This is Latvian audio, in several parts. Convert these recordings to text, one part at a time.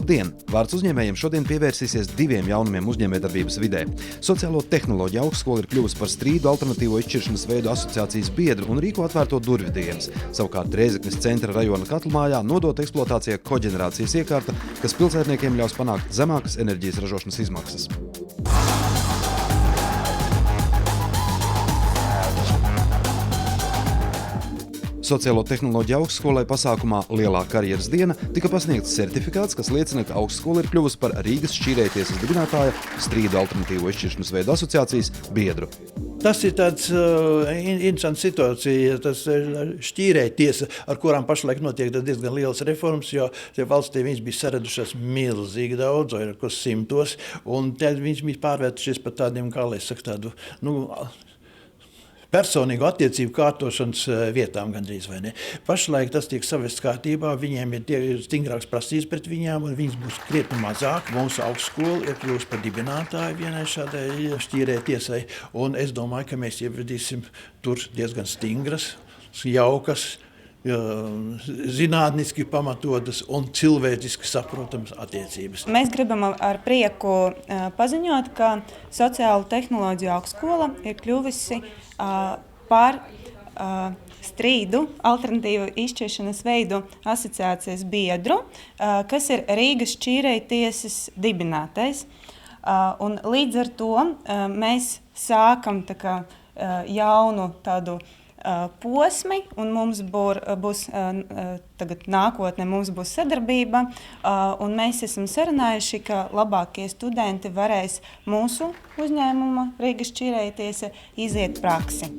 Labdien! Vārds uzņēmējiem šodien pievērsīsies diviem jaunumiem uzņēmējdarbības vidē. Sociālo tehnoloģiju augstskola ir kļuvusi par strīdu alternatīvo izšķiršanas veidu asociācijas biedru un rīko atvērto durvju dienas. Savukārt Rēzeknes centra rajona Katlmājā nodota eksploatācijai koģenerācijas iekārta, kas pilsētniekiem ļaus panākt zemākas enerģijas ražošanas izmaksas. Sociālo tehnoloģiju augstskolai pasākumā Lielā karjeras diena tika pasniegts certifikāts, kas liecina, ka augstskola ir kļuvusi par Rīgas šķīrējtiesas dibinātāja strīdu alternatīvo izšķiršanas veidu asociācijas biedru. Tas ir tāds interesants situācija, tas šķīrējtiesa, ar kurām pašlaik notiek diezgan lielas reformas, jo valstī viņas bija saradušās milzīgi daudz, vai ko simtos, un tad viņas bija pārvērtušies par tādiem, kā lai saka, tādu, personīgu attiecību kārtošanas vietām gandrīz, vai ne? Pašlaik tas tiek savests kārtībā, viņiem ir stingrāks prasības pret viņām, un viņas būs krietni mazāk. Mūsu augstskola ir kļuvusi par dibinātāju vienai šādai šķīrējtiesai, un es domāju, ka mēs ievedīsim tur diezgan stingras, jaukas, zinātniski pamatotas un cilvēciski saprotamas attiecības. Mēs gribam ar prieku paziņot, ka Sociālo tehnoloģiju augstskola ir kļuvusi par strīdu alternatīvu izšķiršanas veidu asociācijas biedru, kas ir Rīgas šķīrējtiesas dibinātais. Un līdz ar to mēs sākam jaunu tādu posmi, un mums būs tagad nākotnē mums būs sadarbība, un mēs esam sarunājuši, ka labākie studenti varēs mūsu uzņēmuma Rīgas šķīrējtiesa iziet praksi.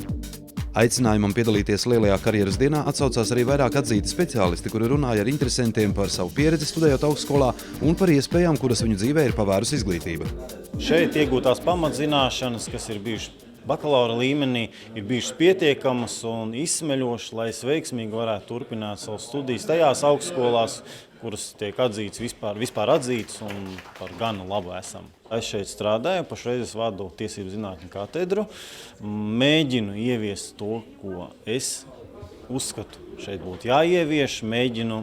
Aicinājumam piedalīties Lielajā karjeras dienā atsaucās arī vairāk atzīti speciālisti, kuri runāja ar interesantiem par savu pieredzi studējot augstskolā un par iespējām, kuras viņu dzīvē ir pavērusi izglītība. Šeit iegūtās pamatzināšanas, kas ir bijušas bakalaura līmenī, ir bijušas pietiekamas un izsmeļošas, lai es veiksmīgi varētu turpināt savas studijas tajās augstskolās, kuras tiek atzītas vispār atzītas un par gana labu esam. Es šeit strādāju, pašreiz es vadu tiesību zinātņu katedru, mēģinu ieviest to, ko es uzskatu šeit būtu jāievieš, mēģinu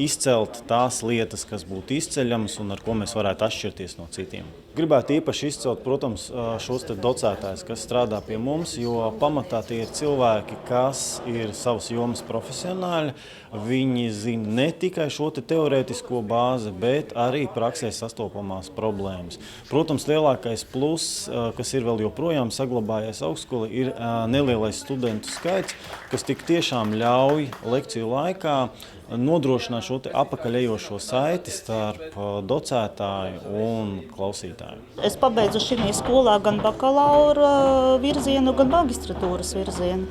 izcelt tās lietas, kas būtu izceļamas un ar ko mēs varētu atšķirties no citiem. Gribētu īpaši izcelt, protams, šos te docētājus, kas strādā pie mums, jo pamatā tie ir cilvēki, kas ir savas jomas profesionāļi. Viņi zina ne tikai šo te teorētisko bāzi, bet arī praksē sastopamās problēmas. Protams, lielākais pluss, kas ir vēl joprojām saglabājies augstskola, ir nelielais studentu skaits, kas tik tiešām ļauj lekciju laikā nodrošināt šo te apakaļejošo saiti starp docētāju un klausītāju. Es pabeidzu šī skolā gan bakalaura virzienu, gan magistratūras virzienu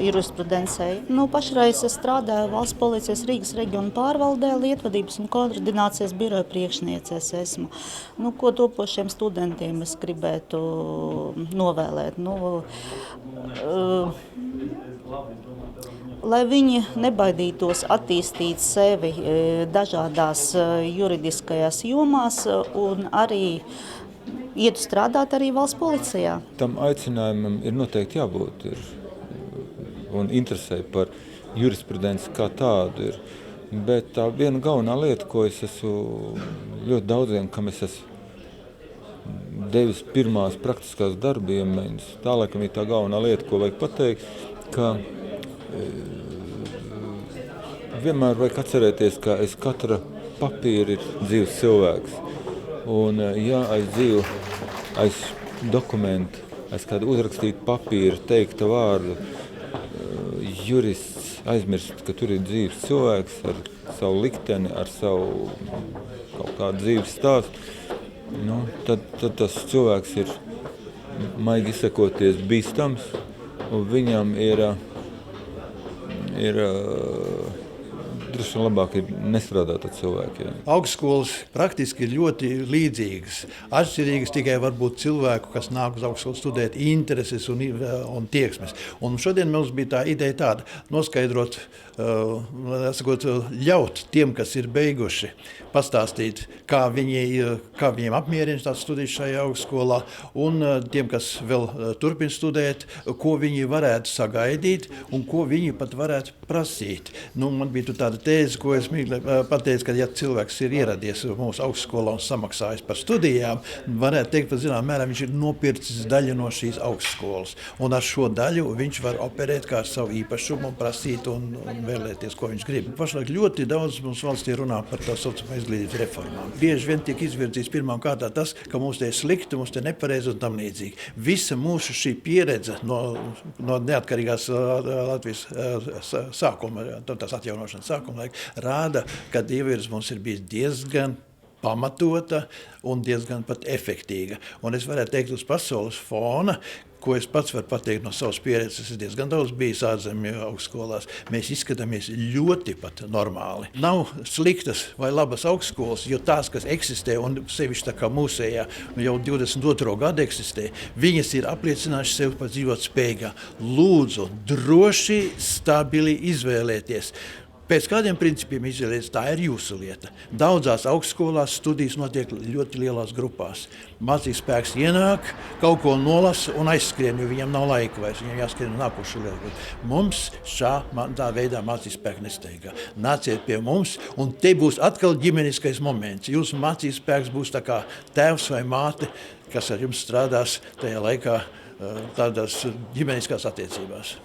jurisprudencei. Pašreiz es strādāju Valsts policijas Rīgas reģiona pārvaldē, lietvadības un koordinācijas biroja priekšniecēs esmu. Ko topošiem studentiem es gribētu novēlēt? Lai viņi nebaidītos attīstīt sevi dažādās juridiskajās jomās un arī ietu strādāt arī valsts policijā. Tam aicinājumam ir noteikti jābūt un interesē par jurisprudenci kā tādu ir. Bet tā viena galvenā lieta, ko es esmu ļoti daudziem, kam es esmu devis pirmās praktiskās darba iemaņas, tā laikam ir tā galvenā lieta, ko vajag pateikt, ka vienmēr vajag atcerēties, ka aiz katra papīra ir dzīves cilvēks. Un ja aiz dokumentu, aiz kādu uzrakstītu papīru, teikta vārdu, jurists aizmirst, ka tur ir dzīves cilvēks ar savu likteni, ar savu kaut kādu dzīves stāstu, tad tas cilvēks ir, maigi izsakoties, bīstams, un viņam ir droši vien labāk ir nestrādāt ar cilvēkiem. Augstskolas praktiski ir ļoti līdzīgas. Atšķirīgas tikai varbūt cilvēku, kas nāk uz augstskolu studēt, intereses un tieksmes. Un šodien mums bija tā ideja tāda, noskaidrot, ļaut tiem, kas ir beiguši, pastāstīt, kā viņiem apmierina tās studijas šajā augstskolā, un tiem, kas vēl turpina studēt, ko viņi varētu sagaidīt un ko viņi pat varētu prasīt. Man bija tāda tēze, ko es pateicu, ka ja cilvēks ir ieradies mūsu augstskolā un samaksājis par studijām, varētu teikt, ka zināmā mērā viņš ir nopircis daļu no šīs augstskolas. Un ar šo daļu viņš var operēt kā ar savu īpašumu un prasīt un vēlēties, ko viņš grib. Pašlaik ļoti daudz mums valstī runā par tā saucamā izglītības reformām. Bieži vien tiek izvirzīts pirmām kārtām tas, ka mums te ir slikti, mums te nepareizi un tam līdzīgi. Visa mūsu šī pieredze no neatkarīgās Latvijas sākuma, tās atjaunošanas sākuma laika rāda, ka ievirze mums ir bijis diezgan pamatota un diezgan pat efektīga. Un es varētu teikt uz pasaules fona, ko es pats varu pateikt no savas pieredzes, es diezgan daudz bijis ārzemju augstskolās. Mēs izskatāmies ļoti pat normāli. Nav sliktas vai labas augstskolas, jo tās, kas eksistē, un sevišķi tā kā mūsējā, jau 22. gadu eksistē, viņas ir apliecinājušas sevi par dzīvot spējīgā. Lūdzu, droši, stabili izvēlēties. Pēc kādiem principiem izvēlēties, tā ir jūsu lieta. Daudzās augstskolās studijas notiek ļoti lielās grupās. Mācības spēks ienāk, kaut ko nolasa un aizskrien, jo viņam nav laika vairs, viņam jāskrien un nākošu lietu. Mums tā veidā mācības spēku nesteigā. Nāciet pie mums, un te būs atkal ģimeniskais moments. Jūsu mācības spēks būs tā kā tēvs vai māte, kas ar jums strādās tajā laikā tādās ģimeniskās attiecībās.